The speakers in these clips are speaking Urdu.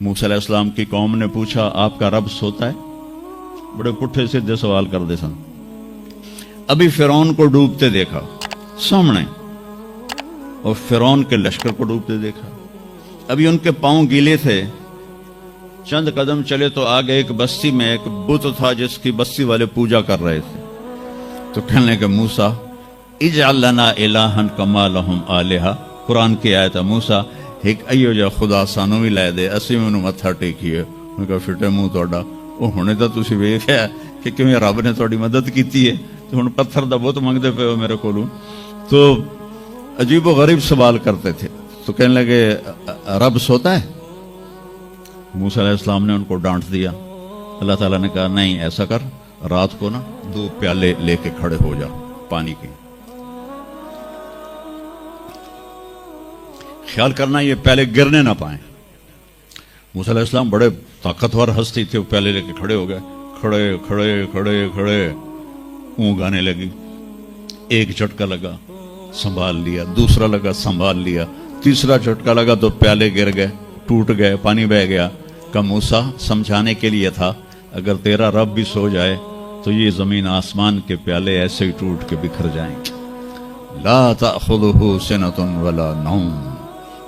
موسیٰ علیہ السلام کی قوم نے پوچھا آپ کا رب سوتا ہے؟ بڑے پٹھے سیدھے سوال کر دے سن. ابھی فرعون کو ڈوبتے دیکھا سامنے، اور فرعون کے لشکر کو ڈوبتے دیکھا. ابھی ان کے پاؤں گیلے تھے، چند قدم چلے تو آگے ایک بستی میں ایک بت تھا جس کی بستی والے پوجا کر رہے تھے. تو کہنے لگے موسیٰ اجعل لنا الہا کما لہم آلہہ. قرآن کی آیت ہے موسیٰ ایک ایو جا خدا سانو بھی لے دے اسی میں متھا ٹیکیے. انہوں نے کہا فٹے منہ توڑا وہ ہونے تو تسی ویکھیا کہ کیویں رب نے تہاڈی مدد کیتی ہے تو ہن پتھر دا بت منگدے پے ہو میرے کولوں. تو عجیب و غریب سوال کرتے تھے. تو کہنے لگے رب سوتا ہے؟ موسیٰ علیہ السلام نے ان کو ڈانٹ دیا. اللہ تعالیٰ نے کہا نہیں ایسا کر، رات کو نا 2 پیالے لے کے کھڑے ہو جا پانی کے. خیال کرنا یہ پیالے گرنے نہ پائیں. موسیٰ علیہ السلام بڑے طاقتور ہستی تھے، وہ پیالے لے کے کھڑے ہو گئے. کھڑے کھڑے کھڑے کھڑے اونگ آنے لگی. ایک جھٹکا لگا سنبھال لیا، دوسرا لگا سنبھال لیا، تیسرا جھٹکا لگا تو پیالے گر گئے، ٹوٹ گئے، پانی بہہ گیا. کہ موسیٰ سمجھانے کے لیے تھا اگر تیرا رب بھی سو جائے تو یہ زمین آسمان کے پیالے ایسے ہی ٹوٹ کے بکھر جائیں گے. لا تأخذہ سنۃ ولا نوم،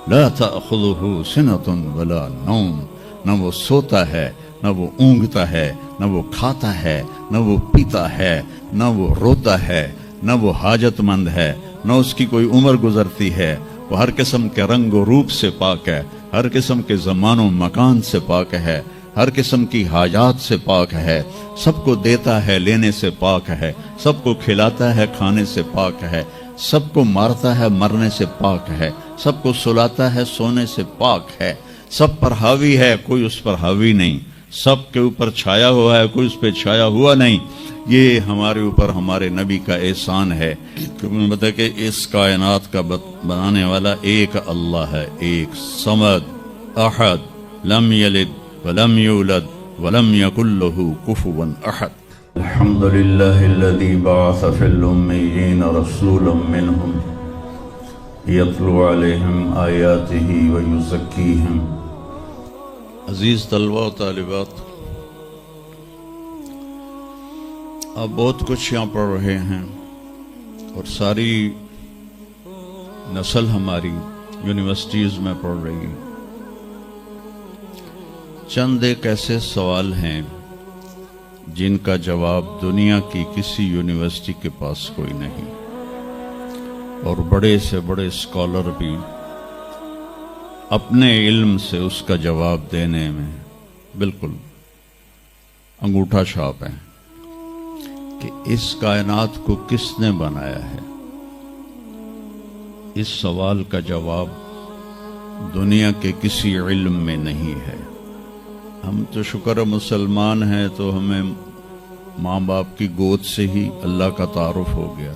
لا تأخذہ سنۃ ولا نوم. نہ وہ سوتا ہے، نہ وہ اونگتا ہے، نہ وہ کھاتا ہے، نہ وہ پیتا ہے، نہ وہ روتا ہے، نہ وہ حاجت مند ہے، نہ اس کی کوئی عمر گزرتی ہے. وہ ہر قسم کے رنگ و روپ سے پاک ہے، ہر قسم کے زمان و مکان سے پاک ہے، ہر قسم کی حاجات سے پاک ہے. سب کو دیتا ہے، لینے سے پاک ہے. سب کو کھلاتا ہے، کھانے سے پاک ہے. سب کو مارتا ہے، مرنے سے پاک ہے. سب کو سلاتا ہے، سونے سے پاک ہے. سب پر حاوی ہے، کوئی اس پر حاوی نہیں. سب کے اوپر چھایا ہوا ہے، کوئی اس پہ چھایا ہوا نہیں. یہ ہمارے اوپر ہمارے نبی کا احسان ہے کہ انہوں نے بتایا کہ اس کائنات کا بنانے والا ایک اللہ ہے، ایک صمد احد لم یلد ولم یولد ولم یکن له کفوا احد. الحمد للہ الذی بعث فی الامیین رسولا منہم یتلو علیہم آیاتہ ویزکیہم. عزیز طلبہ و طالبات، آپ بہت کچھ یہاں پڑھ رہے ہیں اور ساری نسل ہماری یونیورسٹیز میں پڑھ رہی ہے. چند ایک ایسے سوال ہیں جن کا جواب دنیا کی کسی یونیورسٹی کے پاس کوئی نہیں، اور بڑے سے بڑے اسکالر بھی اپنے علم سے اس کا جواب دینے میں بالکل انگوٹھا چھاپ ہیں کہ اس کائنات کو کس نے بنایا ہے. اس سوال کا جواب دنیا کے کسی علم میں نہیں ہے. ہم تو شکر مسلمان ہیں تو ہمیں ماں باپ کی گود سے ہی اللہ کا تعارف ہو گیا.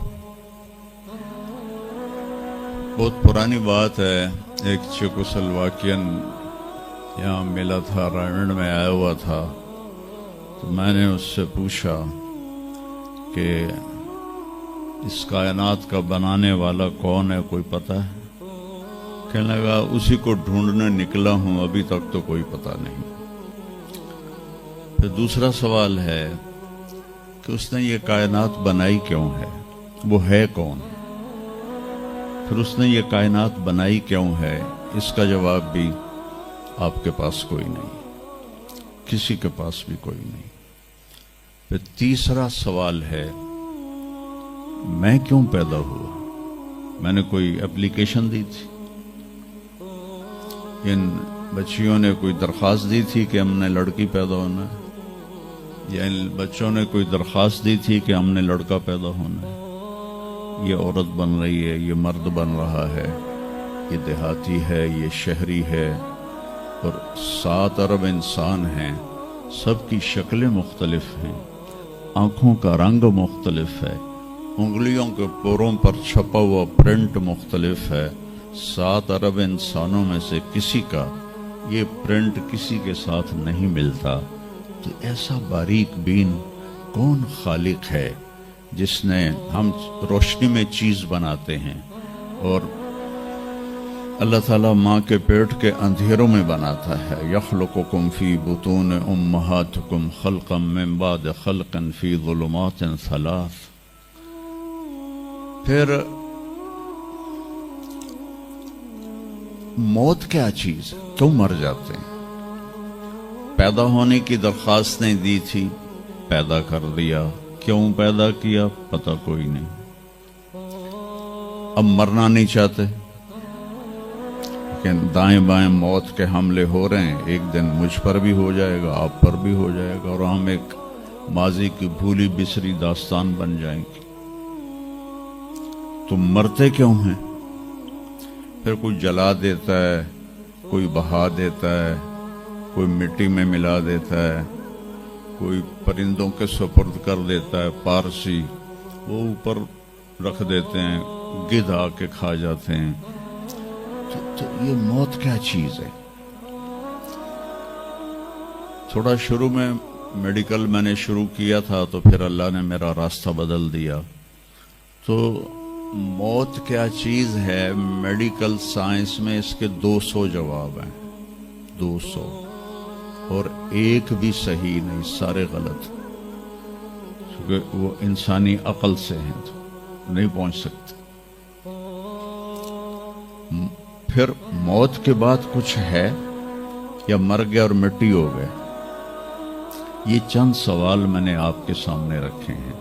بہت پرانی بات ہے، ایک چیکوسلواکین یہاں ملا تھا، رائمنڈ میں آیا ہوا تھا. تو میں نے اس سے پوچھا کہ اس کائنات کا بنانے والا کون ہے، کوئی پتہ ہے؟ کہنے لگا اسی کو ڈھونڈنے نکلا ہوں، ابھی تک تو کوئی پتہ نہیں. پھر دوسرا سوال ہے کہ اس نے یہ کائنات بنائی کیوں ہے، وہ ہے کون؟ پھر اس نے یہ کائنات بنائی کیوں ہے، اس کا جواب بھی آپ کے پاس کوئی نہیں، کسی کے پاس بھی کوئی نہیں. پھر تیسرا سوال ہے میں کیوں پیدا ہوا؟ میں نے کوئی اپلیکیشن دی تھی؟ ان بچیوں نے کوئی درخواست دی تھی کہ ہم نے لڑکی پیدا ہونا ہے؟ یا ان بچوں نے کوئی درخواست دی تھی کہ ہم نے لڑکا پیدا ہونا ہے؟ یہ عورت بن رہی ہے، یہ مرد بن رہا ہے، یہ دیہاتی ہے، یہ شہری ہے، اور 7 ارب انسان ہیں. سب کی شکلیں مختلف ہیں، آنکھوں کا رنگ مختلف ہے، انگلیوں کے پوروں پر چھپا ہوا پرنٹ مختلف ہے. 7 ارب انسانوں میں سے کسی کا یہ پرنٹ کسی کے ساتھ نہیں ملتا. تو ایسا باریک بین کون خالق ہے جس نے، ہم روشنی میں چیز بناتے ہیں اور اللہ تعالیٰ ماں کے پیٹ کے اندھیروں میں بناتا ہے. یخلقکم فی بطون امہاتکم خلقا من بعد خلق فی ظلمات ثلاث. پھر موت کیا چیز ہے؟ کیوں مر جاتے ہیں؟ پیدا ہونے کی درخواست نہیں دی تھی، پیدا کر دیا. کیوں پیدا کیا پتہ کوئی نہیں. اب مرنا نہیں چاہتے، لیکن دائیں بائیں موت کے حملے ہو رہے ہیں. ایک دن مجھ پر بھی ہو جائے گا، آپ پر بھی ہو جائے گا، اور ہم ایک ماضی کی بھولی بسری داستان بن جائیں گے. تم مرتے کیوں ہیں؟ پھر کوئی جلا دیتا ہے، کوئی بہا دیتا ہے، کوئی مٹی میں ملا دیتا ہے، کوئی پرندوں کے سپرد کر دیتا ہے. پارسی وہ اوپر رکھ دیتے ہیں، گدھ آ کے کھا جاتے ہیں. تو یہ موت کیا چیز ہے؟ تھوڑا شروع میں میڈیکل میں نے شروع کیا تھا، تو پھر اللہ نے میرا راستہ بدل دیا. تو موت کیا چیز ہے؟ میڈیکل سائنس میں اس کے 200 جواب ہیں، 200، اور ایک بھی صحیح نہیں، سارے غلط، کیونکہ وہ انسانی عقل سے ہیں تو نہیں پہنچ سکتے. پھر موت کے بعد کچھ ہے یا مر گیا اور مٹی ہو گئے؟ یہ چند سوال میں نے آپ کے سامنے رکھے ہیں،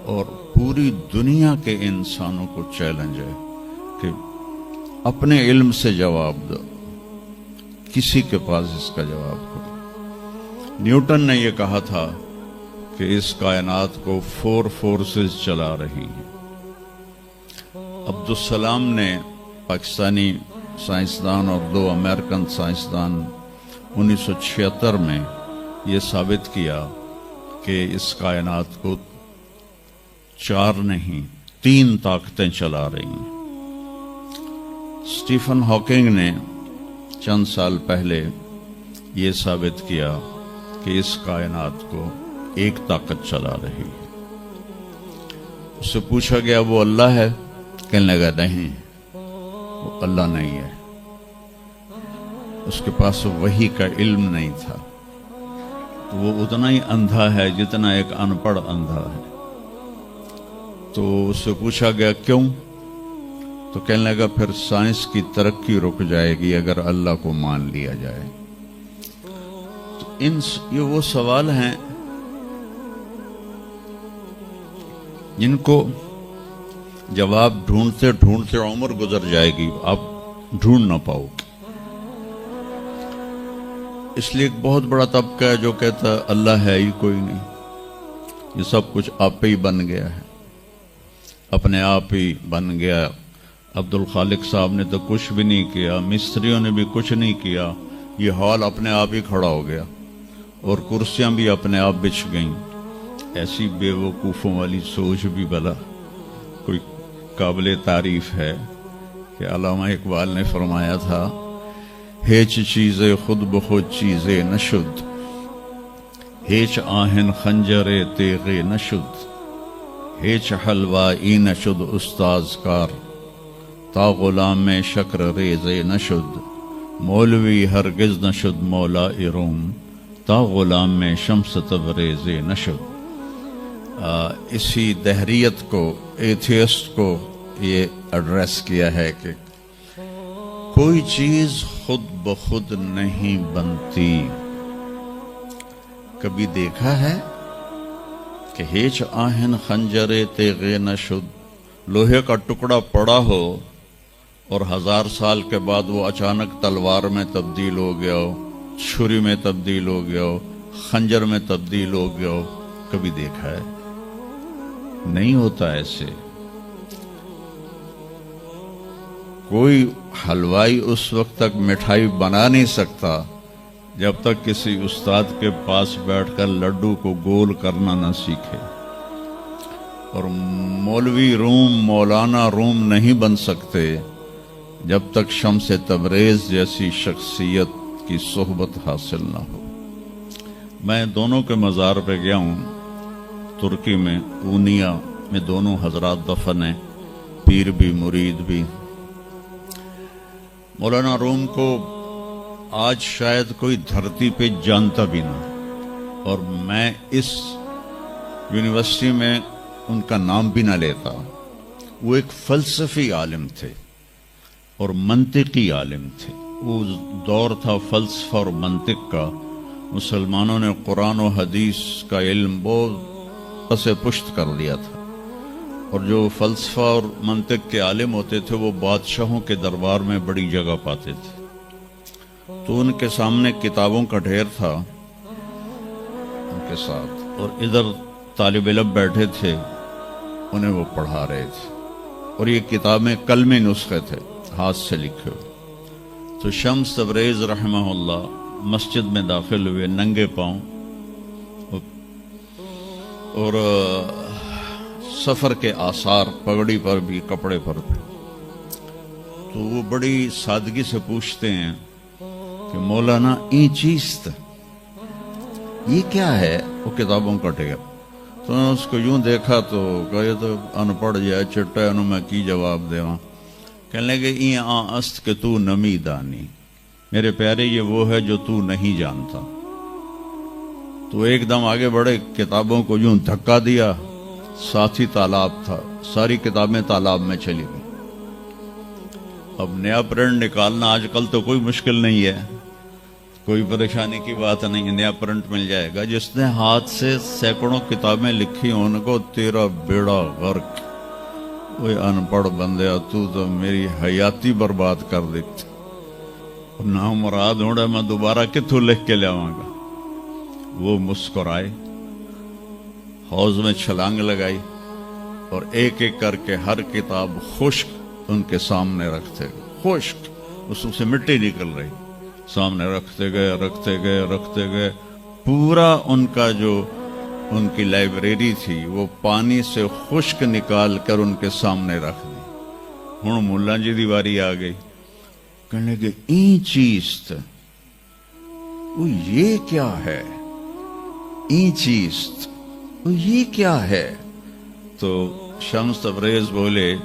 اور پوری دنیا کے انسانوں کو چیلنج ہے کہ اپنے علم سے جواب دو. کسی کے پاس اس کا جواب کرو. نیوٹن نے یہ کہا تھا کہ اس کائنات کو 4 فورسز چلا رہی ہیں. عبدالسلام نے، پاکستانی سائنسدان اور 2 امریکن سائنسدان، 1976 میں یہ ثابت کیا کہ اس کائنات کو 4 نہیں 3 طاقتیں چلا رہی ہیں. اسٹیفن ہاکنگ نے چند سال پہلے یہ ثابت کیا کہ اس کائنات کو ایک طاقت چلا رہی ہے. اس سے پوچھا گیا وہ اللہ ہے؟ کہنے لگا نہیں، وہ اللہ نہیں ہے. اس کے پاس وحی کا علم نہیں تھا. وہ اتنا ہی اندھا ہے جتنا ایک ان پڑھ اندھا ہے. تو اس سے پوچھا گیا کیوں؟ تو کہنے لگا پھر سائنس کی ترقی رک جائے گی اگر اللہ کو مان لیا جائے. تو یہ وہ سوال ہیں جن کو جواب ڈھونڈتے ڈھونڈتے عمر گزر جائے گی، آپ ڈھونڈ نہ پاؤ. اس لیے ایک بہت بڑا طبقہ ہے جو کہتا ہے اللہ ہے ہی کوئی نہیں، یہ سب کچھ آپ پہ ہی بن گیا ہے، اپنے آپ ہی بن گیا. عبد الخالق صاحب نے تو کچھ بھی نہیں کیا، مستریوں نے بھی کچھ نہیں کیا، یہ ہال اپنے آپ ہی کھڑا ہو گیا اور کرسیاں بھی اپنے آپ بچھ گئیں. ایسی بے وقوفوں والی سوچ بھی بلا کوئی قابل تعریف ہے کہ علامہ اقبال نے فرمایا تھا ہیچ چیزیں خود بخود چیزیں نشد، ہیچ آہن خنجر تیغ نشد، ہیچ حلوائی نشد استاذ کار، تا غلام میں شکر ریز نشد، مولوی ہرگز نشد مولا روم، تا غلام میں شمس تبریز نشد. اسی دہریت کو، ایتھیسٹ کو یہ ایڈریس کیا ہے کہ کوئی چیز خود بخود نہیں بنتی. کبھی دیکھا ہے کہ ہیچ آہن خنجر تیغ نشد، لوہے کا ٹکڑا پڑا ہو اور 1000 سال کے بعد وہ اچانک تلوار میں تبدیل ہو گیا ہو، چھری میں تبدیل ہو گیا ہو، خنجر میں تبدیل ہو گیا ہو؟ کبھی دیکھا ہے؟ نہیں ہوتا ایسے. کوئی حلوائی اس وقت تک مٹھائی بنا نہیں سکتا جب تک کسی استاد کے پاس بیٹھ کر لڈو کو گول کرنا نہ سیکھے. اور مولوی روم، مولانا روم نہیں بن سکتے جب تک شمس تبریز جیسی شخصیت کی صحبت حاصل نہ ہو. میں دونوں کے مزار پہ گیا ہوں، ترکی میں اونیا میں دونوں حضرات دفن ہیں، پیر بھی مرید بھی. مولانا روم کو آج شاید کوئی دھرتی پہ جانتا بھی نہ، اور میں اس یونیورسٹی میں ان کا نام بھی نہ لیتا۔ وہ ایک فلسفی عالم تھے اور منطقی عالم تھے۔ وہ دور تھا فلسفہ اور منطق کا، مسلمانوں نے قرآن و حدیث کا علم بہت پسے پشت کر لیا تھا، اور جو فلسفہ اور منطق کے عالم ہوتے تھے وہ بادشاہوں کے دربار میں بڑی جگہ پاتے تھے۔ تو ان کے سامنے کتابوں کا ڈھیر تھا ان کے ساتھ، اور ادھر طالب علم بیٹھے تھے، انہیں وہ پڑھا رہے تھے، اور یہ کتابیں کلمی نسخے تھے، ہاتھ سے لکھے ہوئے۔ تو شمس تبریز رحمہ اللہ مسجد میں داخل ہوئے ننگے پاؤں، اور سفر کے آثار پگڑی پر بھی، کپڑے پر بھی۔ تو وہ بڑی سادگی سے پوچھتے ہیں کہ مولانا این چیز تھا، یہ کیا ہے؟ وہ کتابوں کا ڈھیر۔ تو نے اس کو یوں دیکھا تو کہا یہ تو ان پڑھ جائے چٹا انہوں میں کی جواب دیواں۔ کہنے لگے این است کہ تو نمی دانی، میرے پیارے یہ وہ ہے جو تو نہیں جانتا۔ تو ایک دم آگے بڑھے، کتابوں کو یوں دھکا دیا، ساتھ ہی تالاب تھا، ساری کتابیں تالاب میں چلی گئی۔ اب نیا پرنٹ نکالنا آج کل تو کوئی مشکل نہیں ہے، کوئی پریشانی کی بات نہیں ہے، نیا پرنٹ مل جائے گا۔ جس نے ہاتھ سے سینکڑوں کتابیں لکھی ان کو تیرا بیڑا غرق، وہ ان پڑھ بندیا تو میری حیاتی برباد کر دیتی، نہ مراد ہوڑا میں دوبارہ کتوں لکھ کے لیاواں گا۔ وہ مسکرائے، حوض میں چھلانگ لگائی، اور ایک ایک کر کے ہر کتاب خشک ان کے سامنے رکھتے گئے، خشک، اس سے مٹی نکل رہی، سامنے رکھتے گئے۔ پورا ان کا جو ان کی لائبریری تھی وہ پانی سے خشک نکال کر ان کے سامنے رکھ دی۔ ہن ملا جی دی واری آ گئی، کہنے لگے این چیز تھا، وہ یہ کیا ہے؟ این چیز تھا، وہ یہ کیا ہے؟ تو شمس تبریز بولے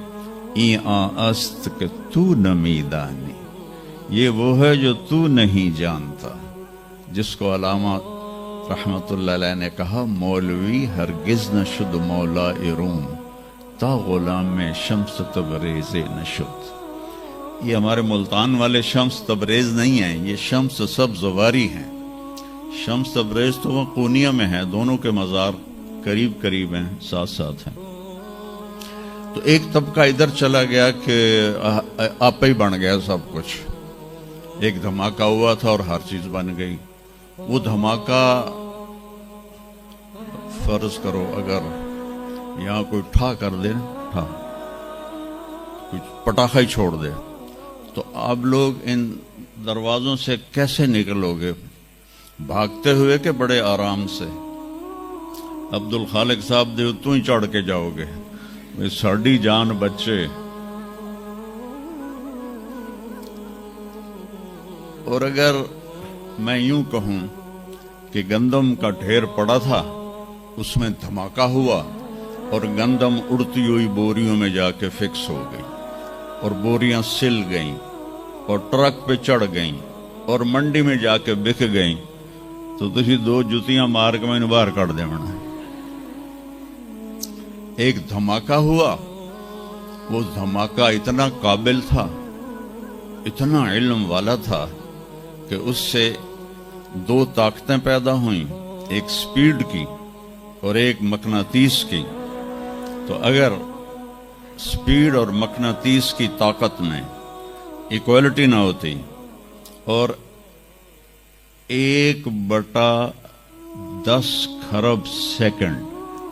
این است کہ تو نمی دانی، یہ وہ ہے جو تو نہیں جانتا، جس کو علامہ رحمت اللہ علیہ نے کہا مولوی ہرگز نہ شد مولا روم تا غلام میں شمس تبریز نہ شد۔ یہ ہمارے ملتان والے شمس تبریز نہیں ہیں، یہ شمس سبز واری ہیں۔ شمس تبریز تو وہ قونیہ میں ہے، دونوں کے مزار قریب قریب ہیں، ساتھ ساتھ ہیں۔ تو ایک طبقہ ادھر چلا گیا کہ آپ ہی بن گیا سب کچھ، ایک دھماکہ ہوا تھا اور ہر چیز بن گئی۔ وہ دھماکہ فرض کرو اگر یہاں کوئی ٹھا کر دے، کوئی پٹاخہ ہی چھوڑ دے، تو آپ لوگ ان دروازوں سے کیسے نکلو گے؟ بھاگتے ہوئے کہ بڑے آرام سے؟ عبد الخالق صاحب دے تو ہی چڑھ کے جاؤ گے، ساڑی جان بچے۔ اور اگر میں یوں کہوں کہ گندم کا ڈھیر پڑا تھا، اس میں دھماکہ ہوا اور گندم اڑتی ہوئی بوریوں میں جا کے فکس ہو گئی، اور بوریاں سل گئیں اور ٹرک پہ چڑھ گئیں اور منڈی میں جا کے بک گئیں، تو تسی دو جتیاں مار کے میں باہر کر دینا۔ ایک دھماکہ ہوا، وہ دھماکہ اتنا قابل تھا، اتنا علم والا تھا کہ اس سے دو طاقتیں پیدا ہوئیں، ایک سپیڈ کی اور ایک مقناطیس کی۔ تو اگر سپیڈ اور مقناطیس کی طاقت میں ایکوالٹی نہ ہوتی اور 1/10 خرب سیکنڈ،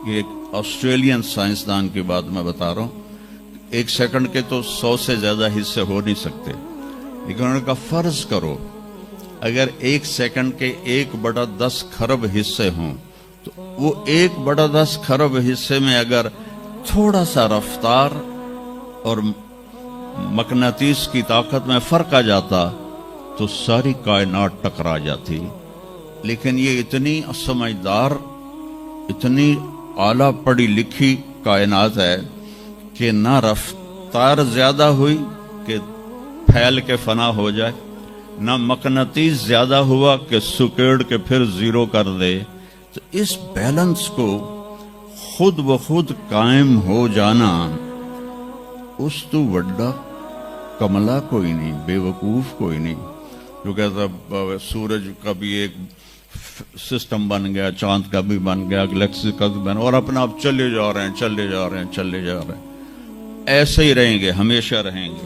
یہ ایک آسٹریلین سائنسدان کی بات میں بتا رہا ہوں، 1 سیکنڈ کے تو 100 سے زیادہ حصے ہو نہیں سکتے، لیکن انہوں نے کہا فرض کرو اگر 1 سیکنڈ کے 1/10 خرب حصے ہوں، تو وہ 1/10 خرب حصے میں اگر تھوڑا سا رفتار اور مقناطیس کی طاقت میں فرق آ جاتا تو ساری کائنات ٹکرا جاتی۔ لیکن یہ اتنی سمجھدار، اتنی اعلیٰ پڑھی لکھی کائنات ہے کہ نہ رفتار زیادہ ہوئی کہ پھیل کے فنا ہو جائے، نہ مقناطیس زیادہ ہوا کہ سکیڑ کے پھر زیرو کر دے۔ تو اس بیلنس کو خود بخود قائم ہو جانا، اس تو وڈا کملا کوئی نہیں، بے وقوف کوئی نہیں جو کہتا سورج کا بھی ایک سسٹم بن گیا، چاند کا بھی بن گیا، گلیکسی کا بھی بن گیا، اور اپنا آپ چلے جا رہے ہیں، چلے جا رہے ہیں، چلے جا رہے ہیں، ایسے ہی رہیں گے، ہمیشہ رہیں گے۔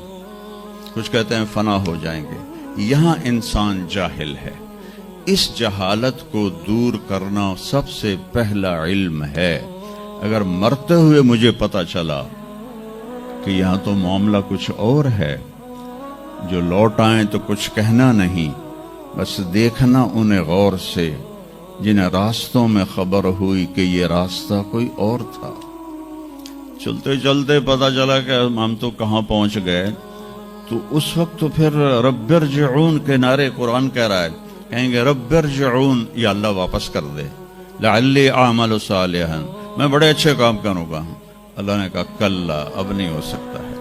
کچھ کہتے ہیں فنا ہو جائیں گے۔ یہاں انسان جاہل ہے، اس جہالت کو دور کرنا سب سے پہلا علم ہے۔ اگر مرتے ہوئے مجھے پتا چلا کہ یہاں تو معاملہ کچھ اور ہے، جو لوٹ آئیں تو کچھ کہنا نہیں، بس دیکھنا انہیں غور سے جنہیں راستوں میں خبر ہوئی کہ یہ راستہ کوئی اور تھا۔ چلتے چلتے پتا چلا کہ ہم تو کہاں پہنچ گئے، تو اس وقت تو پھر رب ارجعون کے نعرے قرآن کہہ رہا ہے، کہیں گے رب ارجعون، یا اللہ واپس کر دے، لعلی اعمل صالحا، میں بڑے اچھے کام کروں گا۔ اللہ نے کہا کلا، اب نہیں ہو سکتا ہے۔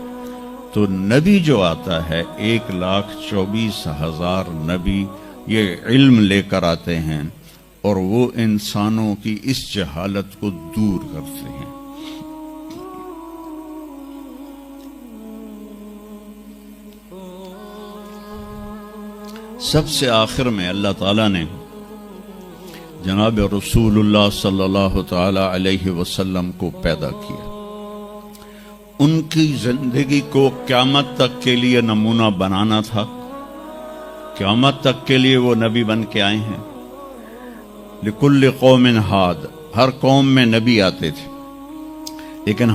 تو نبی جو آتا ہے 1,24,000 نبی یہ علم لے کر آتے ہیں، اور وہ انسانوں کی اس جہالت کو دور کرتے ہیں۔ سب سے آخر میں اللہ تعالیٰ نے جناب رسول اللہ صلی اللہ تعالی علیہ وسلم کو پیدا کیا۔ ان کی زندگی کو قیامت تک کے لیے نمونہ بنانا تھا، قیامت تک کے لیے وہ نبی بن کے آئے ہیں۔ لکل قوم ہاد، ہر قوم میں نبی آتے تھے، لیکن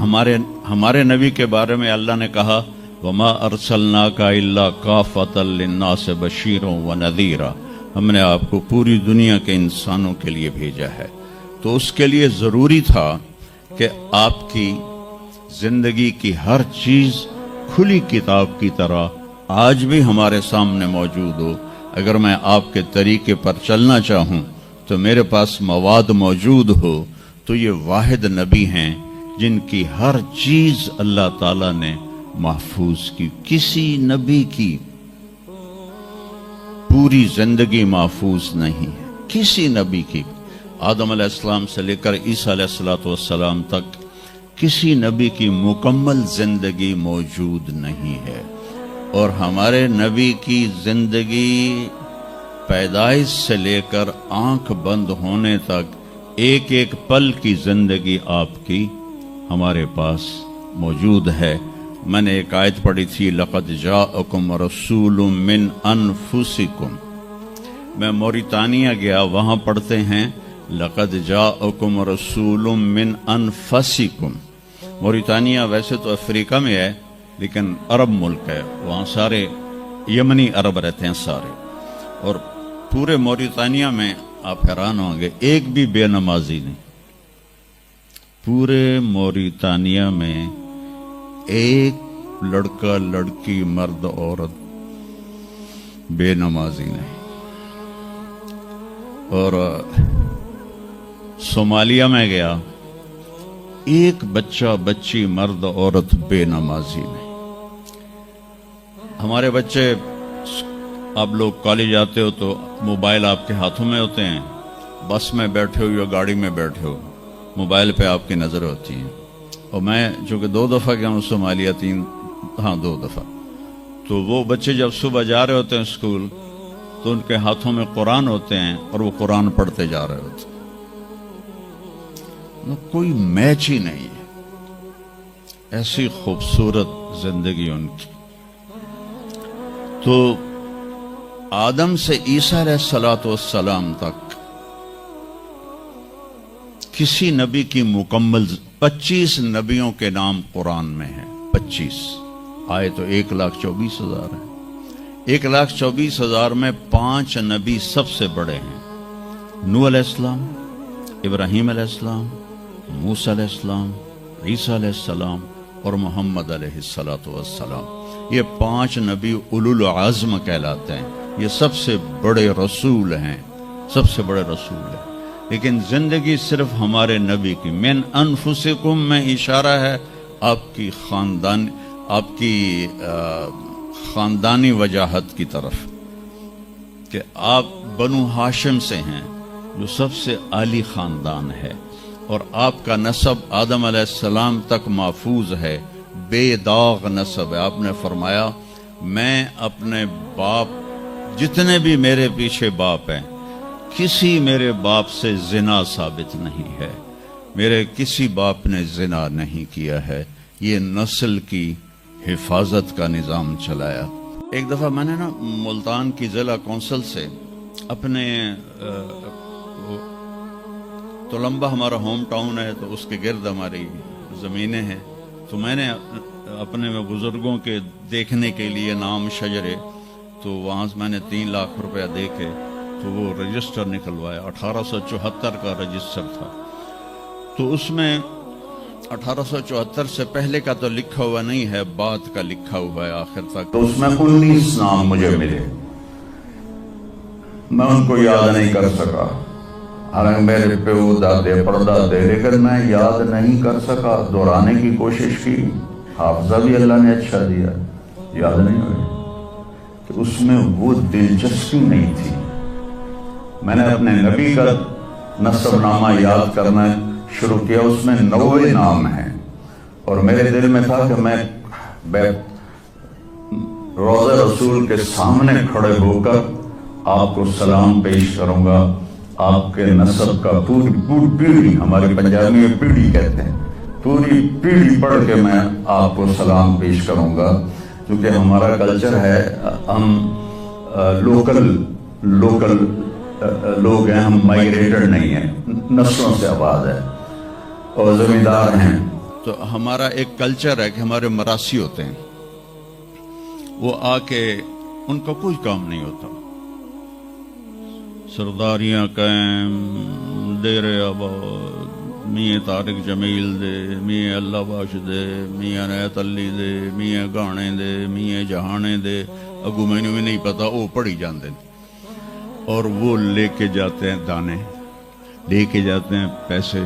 ہمارے نبی کے بارے میں اللہ نے کہا وما ارسلناک الا کافۃ للناس بشیرا ونذیرا، ہم نے آپ کو پوری دنیا کے انسانوں کے لیے بھیجا ہے۔ تو اس کے لیے ضروری تھا کہ آپ کی زندگی کی ہر چیز کھلی کتاب کی طرح آج بھی ہمارے سامنے موجود ہو۔ اگر میں آپ کے طریقے پر چلنا چاہوں تو میرے پاس مواد موجود ہو، تو یہ واحد نبی ہیں جن کی ہر چیز اللہ تعالیٰ نے محفوظ کی۔ کسی نبی کی پوری زندگی محفوظ نہیں ہے، کسی نبی کی، آدم علیہ السلام سے لے کر عیسیٰ علیہ السلام تک کسی نبی کی مکمل زندگی موجود نہیں ہے۔ اور ہمارے نبی کی زندگی پیدائش سے لے کر آنکھ بند ہونے تک ایک ایک پل کی زندگی آپ کی ہمارے پاس موجود ہے۔ میں نے ایک آیت پڑھی تھی لقد جاءکم رسول من انفسکم، میں موریتانیہ گیا، وہاں پڑھتے ہیں لقد جاءکم رسول من انفسکم۔ موریتانیہ ویسے تو افریقہ میں ہے لیکن عرب ملک ہے، وہاں سارے یمنی عرب رہتے ہیں سارے، اور پورے موریتانیہ میں آپ حیران ہوں گے ایک بھی بے نمازی نہیں، پورے موریتانیہ میں ایک لڑکا لڑکی مرد عورت بے نمازی نہیں۔ اور صومالیہ میں گیا، ایک بچہ بچی مرد عورت بے نمازی نہیں۔ ہمارے بچے، آپ لوگ کالج آتے ہو تو موبائل آپ کے ہاتھوں میں ہوتے ہیں، بس میں بیٹھے ہو یا گاڑی میں بیٹھے ہو، موبائل پہ آپ کی نظر ہوتی ہے۔ اور میں چونکہ 2 دفعہ گیا ہوں صومالیہ، 2 دفعہ، تو وہ بچے جب صبح جا رہے ہوتے ہیں اسکول تو ان کے ہاتھوں میں قرآن ہوتے ہیں اور وہ قرآن پڑھتے جا رہے ہوتے ہیں، کوئی میچ ہی نہیں ہے، ایسی خوبصورت زندگی ان کی۔ تو آدم سے عیسیٰ علیہ السلام تک کسی نبی کی مکمل 25 نبیوں کے نام قرآن میں ہیں، 25 آئے تو 1,24,000 ہیں۔ 1,24,000 میں 5 نبی سب سے بڑے ہیں، نوح علیہ السلام، ابراہیم علیہ السلام، موسیٰ علیہ السلام، عیسیٰ علیہ السلام اور محمد علیہ السلام۔ یہ 5 نبی اولو العزم کہلاتے ہیں، یہ سب سے بڑے رسول ہیں، سب سے بڑے رسول ہیں۔ لیکن زندگی صرف ہمارے نبی کی، من انفسکم میں اشارہ ہے آپ کی خاندان، آپ کی خاندانی وجاہت کی طرف کہ آپ بنو ہاشم سے ہیں جو سب سے عالی خاندان ہے، اور آپ کا نسب آدم علیہ السلام تک محفوظ ہے، بے داغ نسب ہے۔ آپ نے فرمایا میں اپنے باپ، جتنے بھی میرے پیچھے باپ ہیں، کسی میرے باپ سے زنا ثابت نہیں ہے، میرے کسی باپ نے زنا نہیں کیا ہے۔ یہ نسل کی حفاظت کا نظام چلایا۔ ایک دفعہ میں نے ملتان کی ضلع کونسل سے اپنے تلمبہ ہمارا ہوم ٹاؤن ہے، تو اس کے گرد ہماری زمینیں ہیں، تو میں نے اپنے بزرگوں کے دیکھنے کے لیے نام شجرے، تو وہاں سے میں نے 3 لاکھ روپیہ دے کے تو وہ رجسٹر نکلوایا۔ 1874 کا رجسٹر تھا، تو اس میں 1874 سے پہلے کا تو لکھا ہوا نہیں ہے، بعد کا لکھا ہوا ہے آخر تک۔ تو اس میں 19 نام مجھے ملے، میں ان کو یاد نہیں کر سکا، حالانکہ میرے پیو دادے پردادے، لیکن میں یاد نہیں کر سکا۔ دہرانے کی کوشش کی، حافظہ بھی اللہ نے اچھا دیا، یاد نہیں ہوئی کہ اس میں وہ دلچسپی نہیں تھی۔ میں نے اپنے نبی کا نسب نامہ یاد کرنا شروع کیا، اس میں 90 نام ہیں، اور میرے دل میں تھا کہ میں روضہ رسول کے سامنے کھڑے ہو کر آپ کو سلام پیش کروں گا، آپ کے نسب کا پوری پیڑھی، ہماری پنجابی میں پیڑھی کہتے ہیں، پوری پیڑھی پڑھ کے میں آپ کو سلام پیش کروں گا، کیونکہ ہمارا کلچر ہے، ہم لوکل لوگ ہیں، ہم مائگریٹڈ نہیں ہیں، نسلوں سے آباد ہے اور زمیندار ہیں۔ تو ہمارا ایک کلچر ہے کہ ہمارے مراسی ہوتے ہیں، وہ آ کے ان کا کوئی کام نہیں ہوتا، سرداریاں قائم، ڈیرے آباد، میاں طارق جمیل دے، میاں اللہ باش دے، میاں نیت علی دے، میاں گانے دے، میاں جہانے دے، اگو میں بھی نہیں پتا، وہ پڑھی جاندے، اور وہ لے کے جاتے ہیں دانے، لے کے جاتے ہیں پیسے،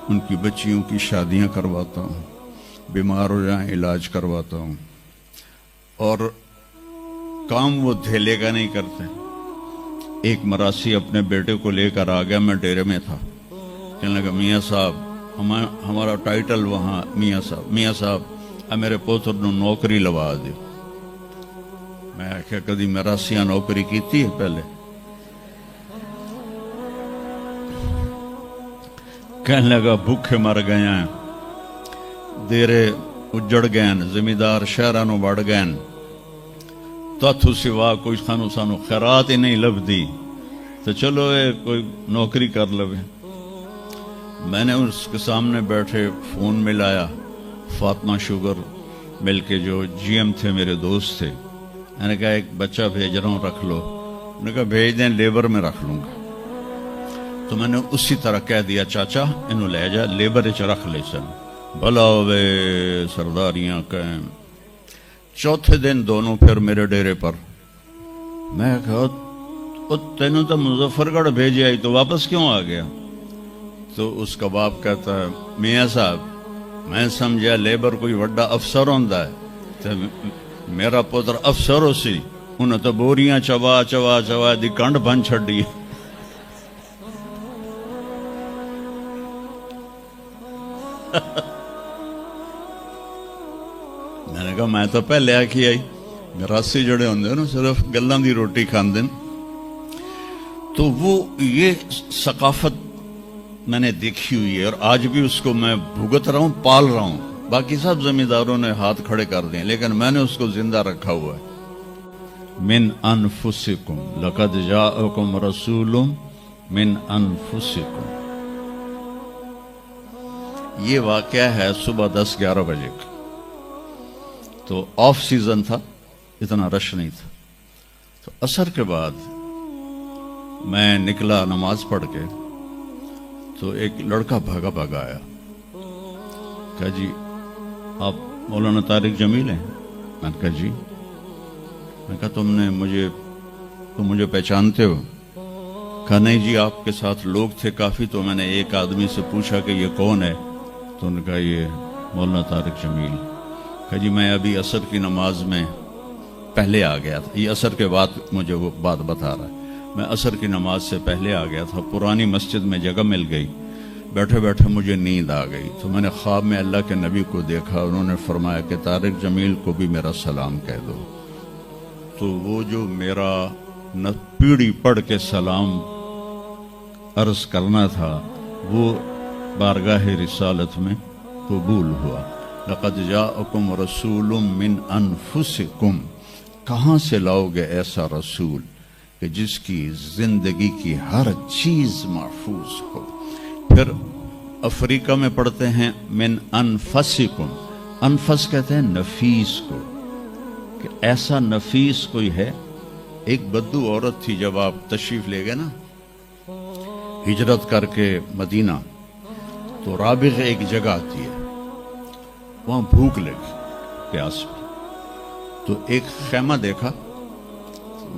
ان کی بچیوں کی شادیاں کرواتا ہوں، بیمار ہو جائیں علاج کرواتا ہوں، اور کام وہ دھیلے کا نہیں کرتے۔ ایک مراسی اپنے بیٹے کو لے کر آ گیا، میں ڈیرے میں تھا، کہنے لگا میاں صاحب، ہمارا ٹائٹل وہاں میاں صاحب میرے پوتر نو نوکری لوا دی۔ میں کہا کدی مراسیاں نوکری کیتی ہے پہلے؟ کہنے لگا بھوکے مر گئے ہیں، دیرے اجڑ گئے ہیں، زمیندار شہرانو بڑھ گئے ہیں، تاتھو سوا کوئی سانو خیرات ہی نہیں لبدی، تو چلو کوئی نوکری کر لوے۔ میں نے اس کے سامنے بیٹھے فون ملایا، فاطمہ شوگر مل کے جو جی ایم تھے، میرے دوست تھے، میں نے کہا ایک بچہ بھیج رہا ہوں، رکھ لو۔ انہوں نے کہا بھیج دیں، لیبر میں رکھ لوں گا۔ تو میں نے اسی طرح کہہ دیا چاچا انہوں لے جا، لیبر چ رکھ لے سن، بھلا ہوئے سرداریاں قائم۔ چوتھے دن دونوں پھر میرے ڈیرے پر، میں کہا تینوں تو مظفر گڑھ بھیجے آئی تو واپس کیوں آ گیا؟ تو اس کا باپ کہتا ہے میاں صاحب میں سمجھا لیبر کوئی وڈا افسر ہوندا ہے، تو میرا پتر افسر ہو سی، انہیں تو بوریاں چوا چوا چوا دی کنڈ بن چھڑی۔ میں نے کہا میں تو پہلے آکھی آئی، مراسی جڑے ہوندے نا صرف گلاں دی روٹی کھاندے، تو وہ یہ ثقافت میں نے دیکھی ہوئی ہے، اور آج بھی اس کو میں بھگت رہا ہوں، پال رہا ہوں۔ باقی سب زمینداروں نے ہاتھ کھڑے کر دیے، لیکن میں نے اس کو زندہ رکھا ہوا ہے۔ من انفسکم لقد جاءکم رسول من انفسکم۔ یہ واقعہ ہے صبح 10-11 بجے کا، تو آف سیزن تھا، اتنا رش نہیں تھا۔ تو عصر کے بعد میں نکلا نماز پڑھ کے، تو ایک لڑکا بھاگا بھاگا آیا، کہا جی آپ مولانا طارق جمیل ہیں؟ میں نے کہا جی۔ میں کہا تم مجھے پہچانتے ہو؟ کہا نہیں جی، آپ کے ساتھ لوگ تھے کافی، تو میں نے ایک آدمی سے پوچھا کہ یہ کون ہے، تو انہوں نے کہا یہ مولانا طارق جمیل۔ کہا جی میں ابھی عصر کی نماز میں پہلے آ گیا تھا. یہ عصر کے بعد مجھے وہ بات بتا رہا ہے. میں عصر کی نماز سے پہلے آ گیا تھا. پرانی مسجد میں جگہ مل گئی. بیٹھے بیٹھے مجھے نیند آ گئی تو میں نے خواب میں اللہ کے نبی کو دیکھا. انہوں نے فرمایا کہ طارق جمیل کو بھی میرا سلام کہہ دو. تو وہ جو میرا پیڑھی پڑھ کے سلام عرض کرنا تھا وہ بارگاہ رسالت میں قبول ہوا. لقد جاءکم رسول من انفسکم. کہاں سے لاؤ گے ایسا رسول کہ جس کی زندگی کی ہر چیز محفوظ ہو. پھر افریقہ میں پڑھتے ہیں من انفسکم. انفس کہتے ہیں نفیس کو, کہ ایسا نفیس کوئی ہے. ایک بدو عورت تھی, جب آپ تشریف لے گئے نا ہجرت کر کے مدینہ, تو رابغ ایک جگہ آتی ہے, وہاں بھوک لگی, پیاس بھی. تو ایک خیمہ دیکھا,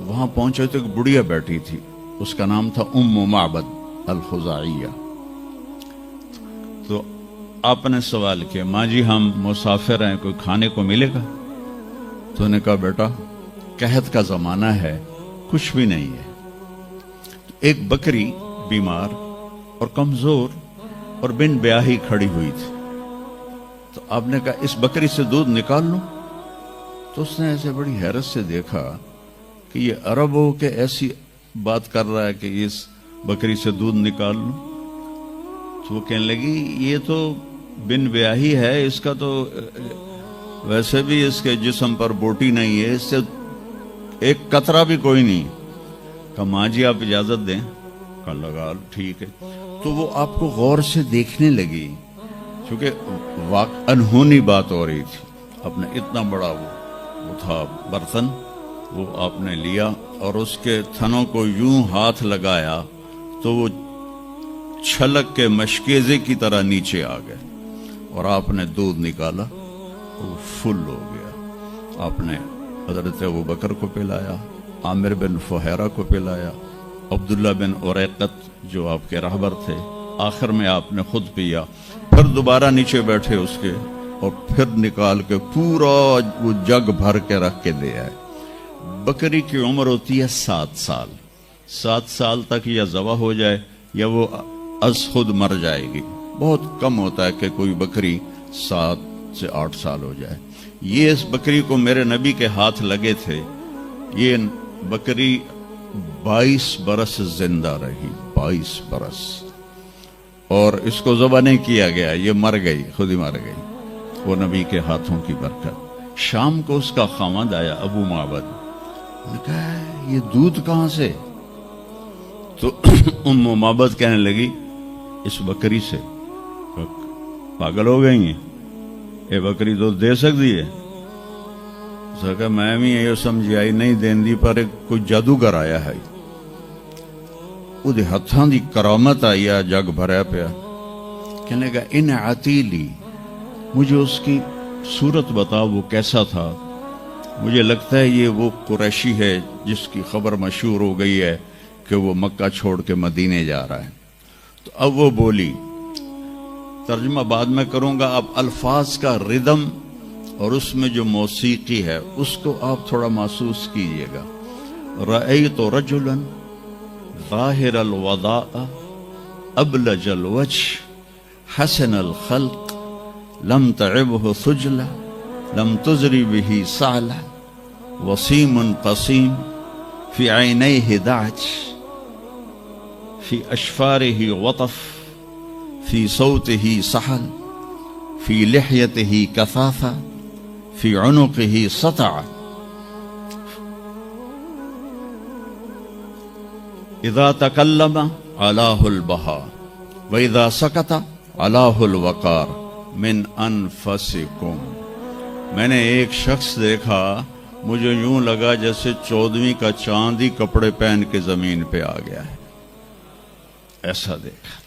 وہاں پہنچے تو ایک بڑھیا بیٹھی تھی, اس کا نام تھا ام معبد الخزاعیہ. تو آپ نے سوال کیا, ماں جی ہم مسافر ہیں, کوئی کھانے کو ملے گا؟ تو نے کہا بیٹا قحط کا زمانہ ہے, کچھ بھی نہیں ہے. ایک بکری بیمار اور کمزور اور بن بیاہی کھڑی ہوئی تھی. تو آپ نے کہا اس بکری سے دودھ نکال لوں؟ تو اس نے ایسے بڑی حیرت سے دیکھا کہ یہ عرب ہو کے ایسی بات کر رہا ہے کہ اس بکری سے دودھ نکال لوں. تو وہ کہنے لگی یہ تو بن بیاہی ہے, اس کا تو ویسے بھی اس کے جسم پر بوٹی نہیں ہے, اس سے ایک قطرہ بھی کوئی نہیں. کہا ماں جی آپ اجازت دیں؟ کہا لگا ٹھیک ہے. تو وہ آپ کو غور سے دیکھنے لگی, کیونکہ انہونی بات ہو رہی تھی. آپ نے اتنا بڑا وہ تھا برتن, وہ آپ نے لیا اور اس کے تھنوں کو یوں ہاتھ لگایا تو وہ چھلک کے مشکیزے کی طرح نیچے آ گئے, اور آپ نے دودھ نکالا, وہ فل ہو گیا. آپ نے حضرت ابو بکر کو پلایا, عامر بن فہیرہ کو پلایا, عبداللہ بن اریقت جو آپ کے رہبر تھے, آخر میں آپ نے خود پیا. پھر دوبارہ نیچے بیٹھے اس کے, اور پھر نکال کے پورا وہ جگ بھر کے رکھ کے دے آئے. بکری کی عمر ہوتی ہے 7 سال. 7 سال تک یا ذبح ہو جائے یا وہ از خود مر جائے گی. بہت کم ہوتا ہے کہ کوئی بکری 7 سے 8 سال ہو جائے. یہ اس بکری کو میرے نبی کے ہاتھ لگے تھے. یہ بکری 22 برس زندہ رہی, 22 برس, اور اس کو ذبح نہیں کیا گیا, یہ مر گئی, خود ہی مر گئی, وہ نبی کے ہاتھوں کی برکت. شام کو اس کا خامد آیا ابو معبد, نے کہا یہ دودھ کہاں سے؟ تو ام معبد کہنے لگی اس بکری سے. پاگل ہو گئی ہیں, یہ بکری دودھ دے سکتی ہے؟ کہ میں بھی یہ سمجھ آئی نہیں دین دی, پر کوئی جادوگر آیا ہے, وہ ہاتھاں دی کرامت آئی ہے, جگ بھریا پیا. کہنے لگا ان عتیلی, مجھے اس کی صورت بتاؤ وہ کیسا تھا. مجھے لگتا ہے یہ وہ قریشی ہے جس کی خبر مشہور ہو گئی ہے کہ وہ مکہ چھوڑ کے مدینے جا رہا ہے. تو اب وہ بولی, ترجمہ بعد میں کروں گا, اب الفاظ کا ردم اور اس میں جو موسیقی ہے اس کو آپ تھوڑا محسوس کیجئے گا. رأیت رجلا ظاہر الوداء ابلج الوجه حسن الخلق لم تعبه ثجلة لم تزری به سعلة وسیم قسیم في عینیہ دعج في اشفاره وطف في صوته سحل في لحيته كثافة في عنقه سطع اذا تکلم علاه البهاء واذا سکت علاه الوقار من انفسکم. میں نے ایک شخص دیکھا, مجھے یوں لگا جیسے 14ویں کا چاند ہی کپڑے پہن کے زمین پہ آ گیا ہے, ایسا دیکھا.